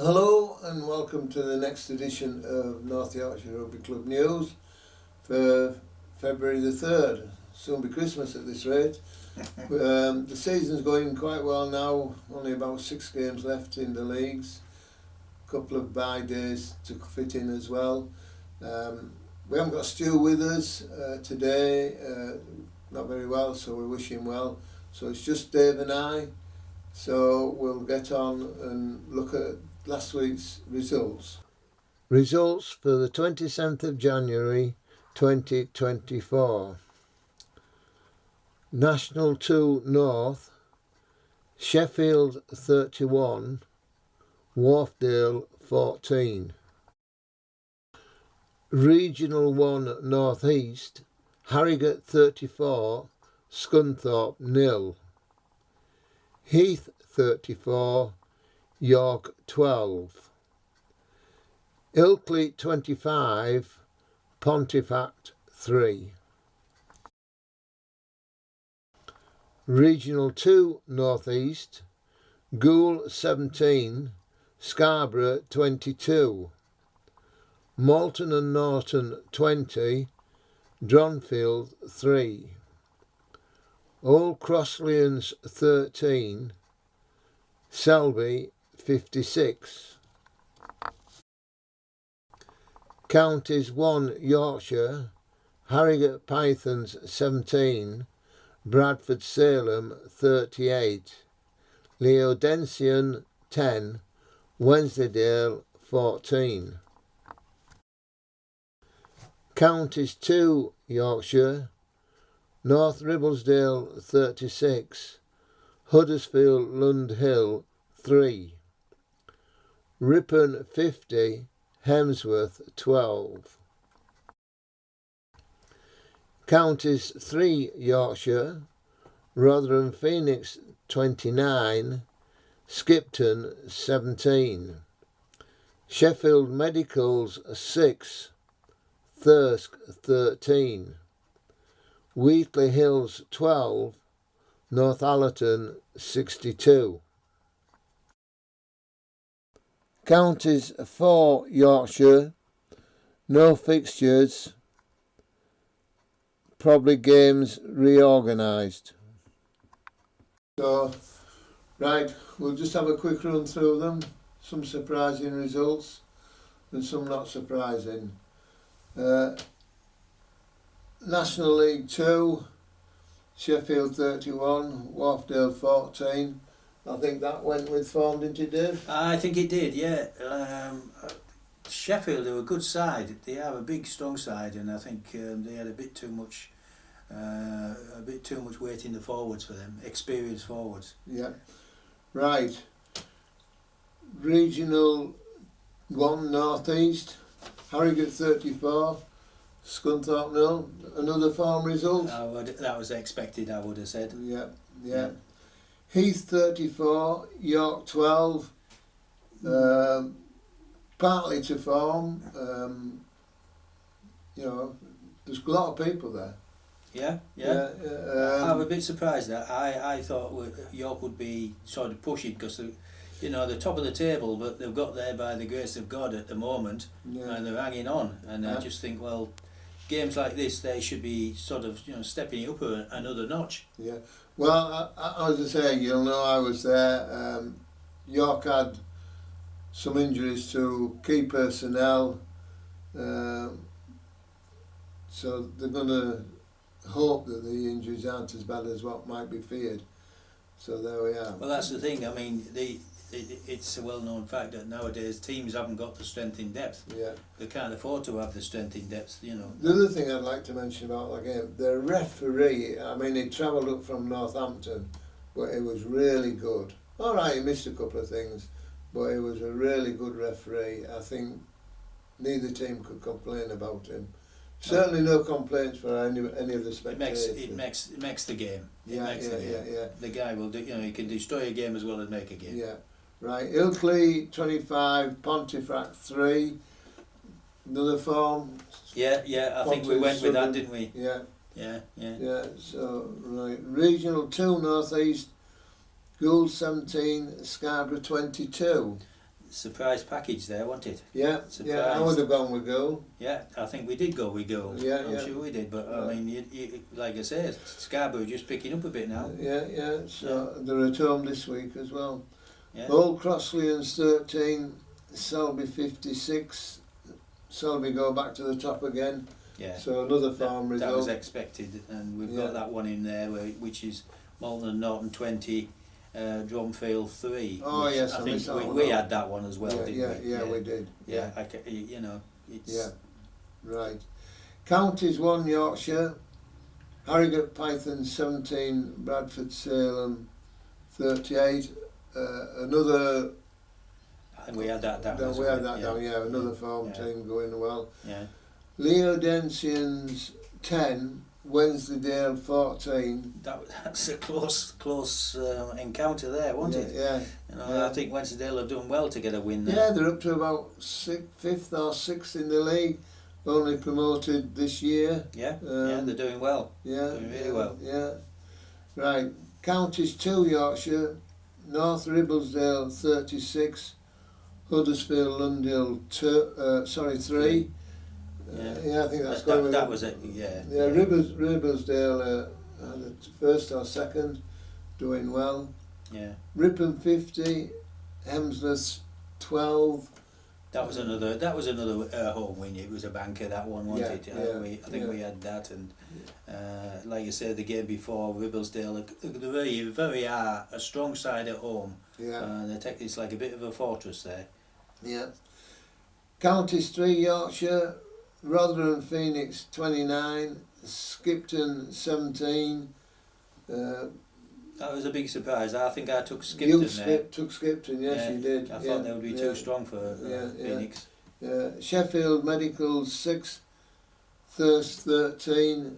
Hello and welcome to the next edition of North Yorkshire Rugby Club News for February the 3rd. Soon be Christmas at this rate. The season's going quite well now, only about 6 games left in the leagues. A couple of bye days to fit in as well. We haven't got Stu with us today, not very well, so we wish him well. So it's just Dave and I, so we'll get on and look at last week's results. Results for the 27th of January 2024. National 2 North, Sheffield 31, Wharfdale 14. Regional 1 North East, Harrogate 34, Scunthorpe 0. Heath 34, York 12. Ilkley 25, Pontefract 3. Regional 2 North East, Goole 17, Scarborough 22. Malton and Norton 20, Dronfield 3. Old Crosslayons 13, Selby 56. Counties 1 Yorkshire, Harrogate Pythons 17, Bradford Salem 38, Leodensian 10, Wensleydale 14. Counties 2 Yorkshire, North Ribblesdale 36, Huddersfield Lund Hill 3, Ripon 50, Hemsworth 12. Counties 3 Yorkshire, Rotherham Phoenix 29, Skipton 17, Sheffield Medicals 6, Thirsk 13, Wheatley Hills 12, Northallerton 62. Counties 4 Yorkshire, no fixtures, probably games reorganised. So, right, we'll just have a quick run through them. Some surprising results and some not surprising. National League 2, Sheffield 31, Wharfdale 14. I think that went with form, didn't it, Dave? I think it did, yeah. Sheffield are a good side. They have a big, strong side, and I think they had a bit too much weight in the forwards for them, experienced forwards. Yeah. Right. Regional 1 North East, Harrogate 34, Scunthorpe 0. Another form result. That was expected, I would have said. Yeah. Heath 34, York 12. Partly to form. There's a lot of people there. Yeah. I'm a bit surprised that I thought York would be sort of pushing because they're top of the table, but they've got there by the grace of God at the moment, and they're hanging on. And I just think, well, games like this, they should be sort of stepping it up another notch. Yeah. Well, as I say, I was there. York had some injuries to key personnel, so they're going to hope that the injuries aren't as bad as what might be feared. So there we are. Well, that's the thing. I mean, it's a well-known fact that nowadays teams haven't got the strength in depth. Yeah. They can't afford to have the strength in depth, The other thing I'd like to mention about the game, the referee, I mean, he travelled up from Northampton, but it was really good. All right, he missed a couple of things, but it was a really good referee. I think neither team could complain about him. Certainly no complaints for any of the spectators. It makes the game. Yeah. The guy will do. He can destroy a game as well as make a game. Yeah. Right. Ilkley 25, Pontefract 3. Another form. Yeah. I think we went with that, didn't we? Yeah. Yeah. So right. Regional 2 North East. Gould 17, Scarborough 22. surprise package there, wasn't it? Yeah, Surprised. yeah, I would have gone with goal. Yeah, I think we did go with goal. Yeah, I'm sure we did, but I mean, you, like I say, Scarborough just picking up a bit now. Yeah, so they're at home this week as well. Yeah. Old Crosslands 13, Selby 56. Selby go back to the top again. Yeah. So another farm result. That was expected, and we've got that one in there, which is Malton and Norton 20, Drumfield 3. Oh which yes, I think we had that one as well, didn't we? Yeah, we did. Yeah, you know, it's... Yeah, right. Counties 1, Yorkshire. Harrogate Python 17, Bradford Salem 38. Another... I think we had that down. We had that down, another farm team going well. Yeah. Leodensians 10, Wensleydale 14. That's a close encounter there, wasn't it? Yeah. You know, I think Wensleydale have done well to get a win there. Yeah, they're up to about 5th or 6th in the league. Only promoted this year. Yeah, they're doing well. Yeah, doing really well. Yeah. Right. Counties 2, Yorkshire. North Ribblesdale 36. Huddersfield Lundhill 3. Yeah, I think that's that was it. Yeah. Yeah, Ribblesdale first or second, doing well. Yeah. Ripon 50, Hemsley 12. That was another home win. It was a banker, that one, wasn't it? I think we had that, and like you said, the game before, Ribblesdale, they're very a strong side at home. Yeah. It's like a bit of a fortress there. Yeah. Counties 3, Yorkshire. Rotherham Phoenix 29, Skipton 17. That was a big surprise. I think I took Skipton there. Took Skipton, yes, you did. I thought they would be too strong for Phoenix. Sheffield Medical 6, Thirst 13,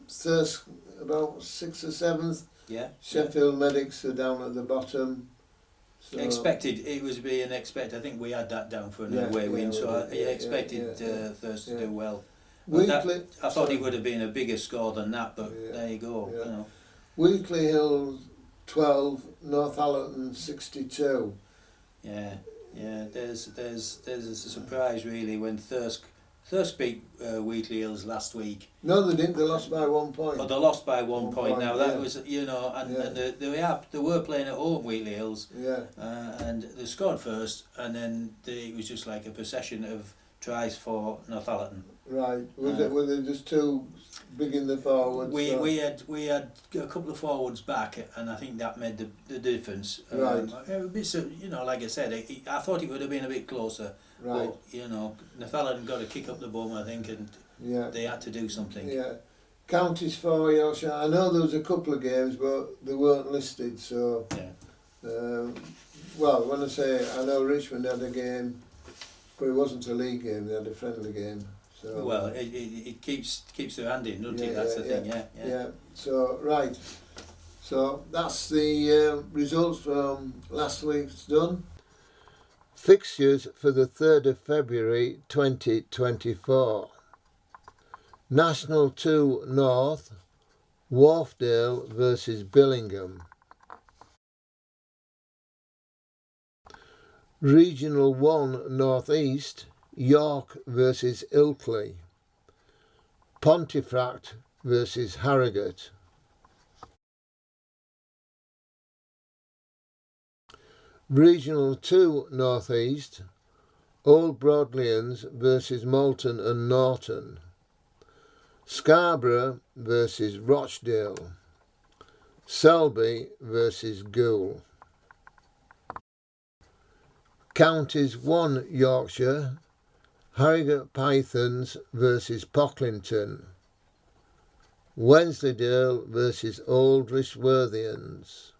Thirst about 6th or 7th. Yeah. Sheffield Medics are down at the bottom. So it was being expected. I think we had that down for an away win, so I expected Thirst to do well. Weekly, I thought it would have been a bigger score than that, but there you go. Yeah. You know. Weekly Hill 12, Northallerton 62. Yeah. There's a surprise really when Thirsk beat Wheatley Hills last week. No, they didn't. They lost by 1 point. Oh, they lost by one point. Now that was, and they were playing at home, Wheatley Hills. Yeah. And they scored first, and then it was just like a procession of tries for Northallerton. Right. Were they just too big in the forwards? We had a couple of forwards back, and I think that made the difference. Right. A bit, like I said, I thought it would have been a bit closer. Right. But, Northallerton got a kick up the bum, I think, and they had to do something. Yeah. Counties 4, Yorkshire. I know there was a couple of games, but they weren't listed, so... Yeah. Well, when I say, I know Richmond had a game, but it wasn't a league game, they had a friendly game. So, well, it keeps their hand in, doesn't it? That's the thing, yeah. So, right. So, that's the results from last week's done. Fixtures for the 3rd of February 2024. National 2 North, Wharfdale versus Billingham. Regional 1 North East, York versus Ilkley. Pontefract versus Harrogate. Regional 2 North East, Old Broadleians versus Malton and Norton. Scarborough versus Rochdale. Selby versus Goole. Counties 1 Yorkshire, Harrogate Pythons versus Pocklington. Wensleydale versus Old Rishworthians.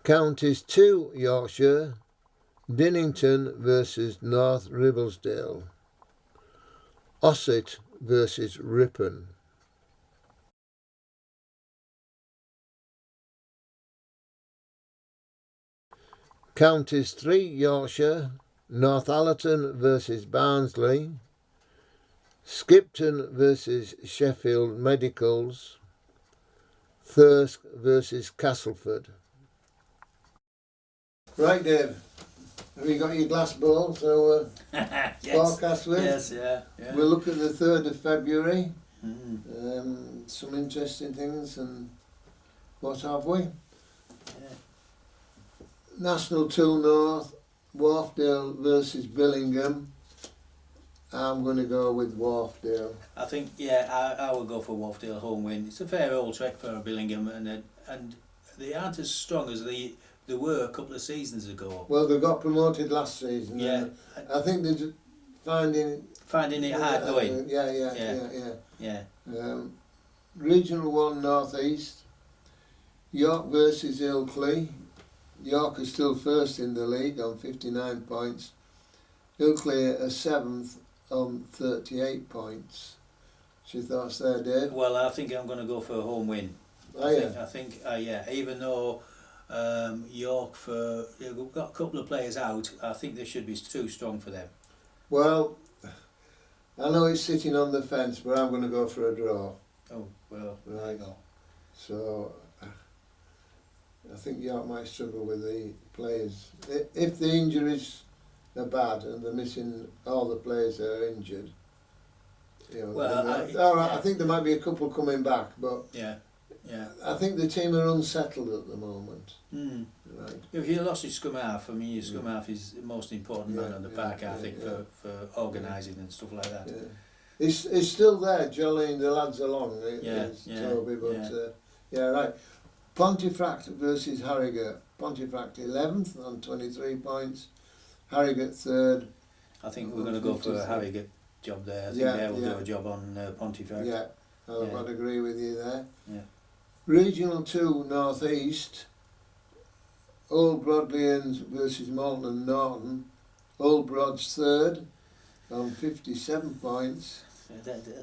Counties 2 Yorkshire, Dinnington versus North Ribblesdale. Ossett versus Ripon. Counties 3 Yorkshire, Northallerton versus Barnsley. Skipton versus Sheffield Medicals. Thirsk versus Castleford. Right, Dave. Have you got your glass bowl? So Yes. forecast with. Yes, yeah. We'll look at the 3rd of February. Mm. Some interesting things, and what have we? Yeah. National 2 North, Wharfdale versus Billingham. I'm going to go with Wharfdale. I think, yeah, I will go for Wharfdale home win. It's a fair old trek for Billingham, and they aren't as strong as they were a couple of seasons ago. Well, they got promoted last season. Yeah. I think they're just finding it hard going. Yeah. Regional 1 North East, York versus Ilkley. York is still first in the league on 59 points. Ilkley are 7th on 38 points. What's your thoughts there, Dave? Well, I think I'm going to go for a home win. I think, even though York, we've got a couple of players out, I think they should be too strong for them. Well, I know it's sitting on the fence, but I'm going to go for a draw. Oh, well, right. There you go. So, I think York might struggle with the players. If the injuries are bad and they're missing all the players that are injured, I think there might be a couple coming back, but I think the team are unsettled at the moment. Mm. Right. If you lost your scrum half, I mean, your scrum half is the most important man on the park, I think, for organising and stuff like that. Yeah. It's still there, jollying the lads along. Toby, but right. Pontefract versus Harrogate. Pontefract 11th on 23 points. Harrogate 3rd. I think we're going to go for a Harrogate job there. I think they will do a job on Pontefract. Yeah, I'd agree with you there. Yeah. Regional 2 North East. Old Bodleians versus Malton and Norton. Old Brod's 3rd on 57 points.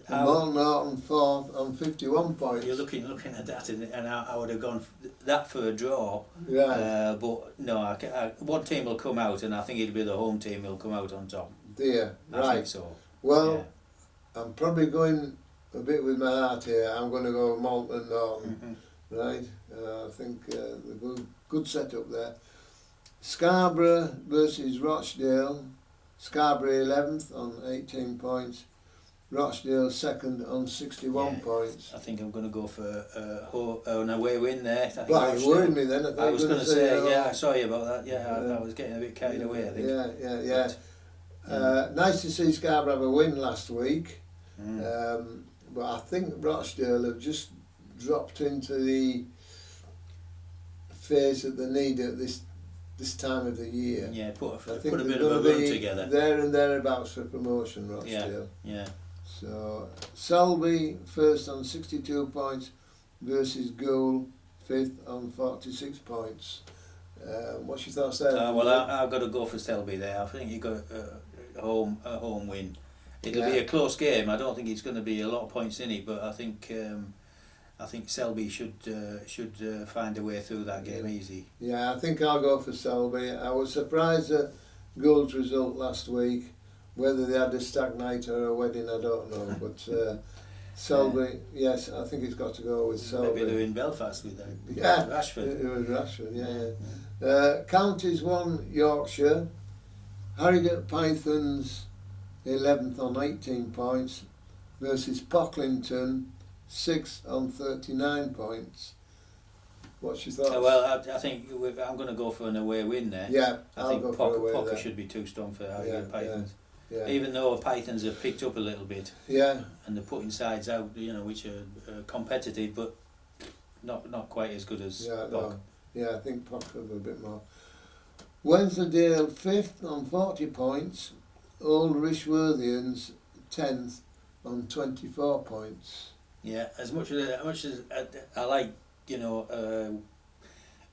Malton Norton 4th on 51 points. You're looking at that, and I would have gone that for a draw. Right. But no, one team will come out, and I think it'll be the home team will come out on top. Dear, right. I think so. Well, I'm probably going a bit with my heart here. I'm going to go Malton and Norton. Mm-hmm. Right. I think the good setup there. Scarborough versus Rochdale. Scarborough 11th on 18 points. Rochdale 2nd on 61 points. I think I'm going to go for an away win there. Well, you worried me then. I was going to say, I saw you about that. I was getting a bit carried away, I think. Yeah. Nice to see Scarborough have a win last week. But I think Rochdale have just dropped into the phase that they need at this time of the year. Yeah, put a bit of a run together. There and thereabouts for promotion, Rochdale. Yeah. So Selby 1st on 62 points versus Gould 5th on 46 points. What's your thoughts there? Well, I've got to go for Selby there. I think you've got a home win. It'll be a close game. I don't think it's going to be a lot of points in it, but I think Selby should find a way through that game easy. Yeah, I think I'll go for Selby. I was surprised at Gould's result last week. Whether they had a stag night or a wedding, I don't know. But Selby, yes, I think it's got to go with Selby. Maybe they're in Belfast with them. Rashford. It was Rashford, Counties 1, Yorkshire. Harrogate Pythons 11th on 18 points versus Pocklington 6th on 39 points. What's your thoughts? Well, I think I'm going to go for an away win there. Yeah, I think Pocker should be too strong for Harrogate Pythons. Yeah. Even though Pythons have picked up a little bit. Yeah. And they're putting sides out, which are competitive, but not quite as good as Pock. No. Yeah, I think Pock have a bit more. Wensleydale 5th on 40 points. Old Rishworthians 10th on 24 points. Yeah, as much as I like,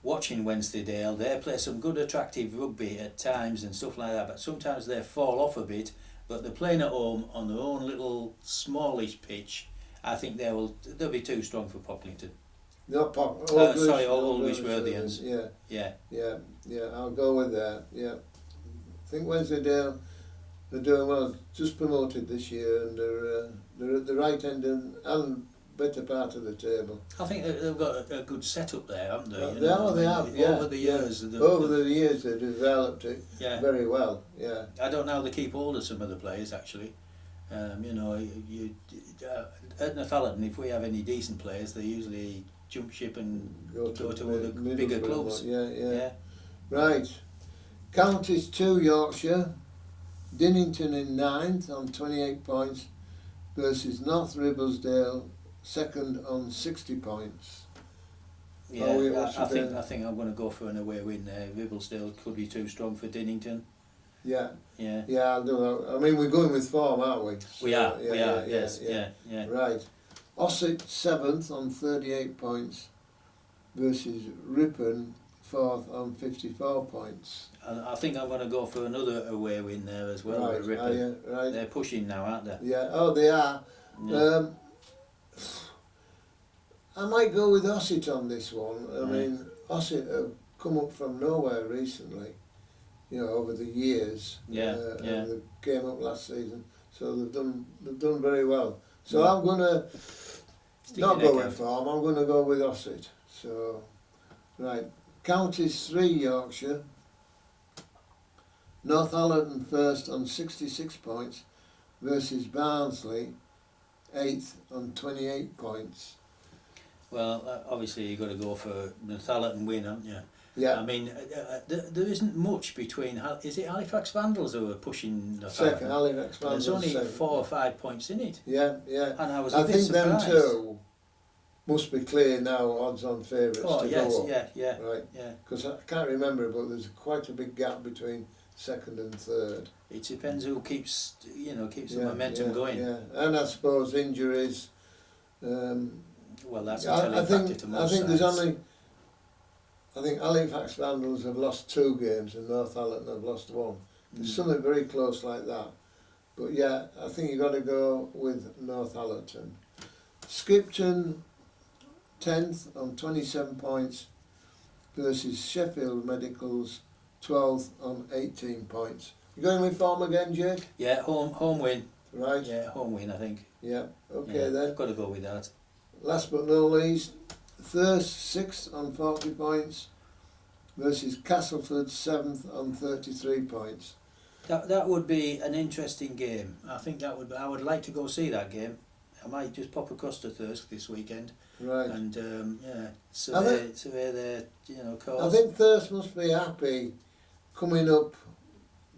watching Wensleydale, they play some good attractive rugby at times and stuff like that, but sometimes they fall off a bit, but they're playing at home on their own little smallish pitch. I think they'll be too strong for Pocklington. No, Old Rishworthians. Yeah, I'll go with that. Yeah, I think Wensleydale are doing well, just promoted this year, and they're at the right end and better part of the table. I think they've got a good setup there, haven't they? They have, yeah. Over the years. Over the years they developed it very well, yeah. I don't know how they keep hold of some of the players, actually. You know, at Northallerton, if we have any decent players, they usually jump ship and go to other bigger clubs. Yeah. Right. Counties 2, Yorkshire. Dinnington in 9th on 28 points versus North Ribblesdale 2nd on 60 points. Yeah, I think I'm going to go for an away win there. Ribblesdale could be too strong for Dinnington. Yeah, I'll do that. I mean, we're going with form, aren't we? So, we are, yes. Right. Ossett 7th on 38 points versus Ripon 4th on 54 points. And I think I'm going to go for another away win there as well. Right, Ripon. right. They're pushing now, aren't they? Yeah, they are. Yeah. I might go with Ossett on this one. I mean, Ossett have come up from nowhere recently, you know, over the years. And they came up last season, so they've done very well. So I'm going to not go with form. I'm going to go with Ossett. So, right, Counties 3, Yorkshire. Northallerton 1st on 66 points versus Barnsley 8th on 28 points. Well, obviously you've got to go for Northallerton win, haven't you? Yeah. I mean, there isn't much between. Is it Halifax Vandals who are pushing Northallerton? Second, Halifax Vandals. There's only 4 or 5 points in it. Yeah. And I was I a bit think surprised. them two must be clear now, odds-on favourites to go up. Yeah. Right. Yeah. Because I can't remember, but there's quite a big gap between 2nd and 3rd. It depends who keeps the momentum going. Yeah, and I suppose injuries. Well, that's a telling factor to most sides. I think Halifax Vandals have lost 2 games and Northallerton have lost 1. There's something very close like that. But yeah, I think you've got to go with Northallerton. Skipton 10th on 27 points versus Sheffield Medicals 12th on 18 points. You going with form again, Jake? Yeah, home win. Right. Yeah, home win, I think. Yeah, okay then. Got to go with that. Last but not least, Thirst 6th on 40 points versus Castleford 7th on 33 points. That would be an interesting game. I think I would like to go see that game. I might just pop across to Thirsk this weekend. Right. And survey their course. I think Thirst must be happy coming up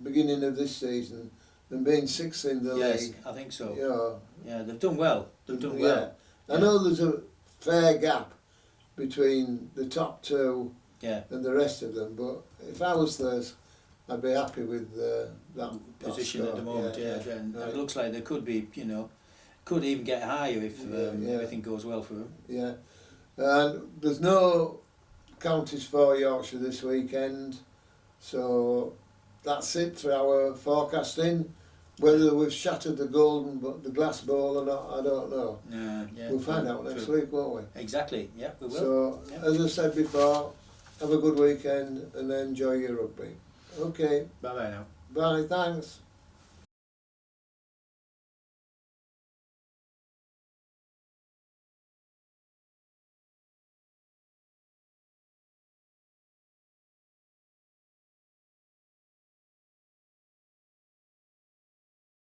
beginning of this season and being 6th in the league. Yes, I think so. You know, yeah, they've done well. Well. I know there's a fair gap between the top 2 and the rest of them, but if I was Thirsk, I'd be happy with that position at the moment. And right. It looks like they could be, could even get higher if everything goes well for them. Yeah, and there's no counties for Yorkshire this weekend, so that's it for our forecasting. Whether we've shattered the glass bowl or not, I don't know. We'll find out next week, won't we? Exactly. Yeah, we will. So, as I said before, have a good weekend and enjoy your rugby. Okay. Bye bye now. Bye. Thanks.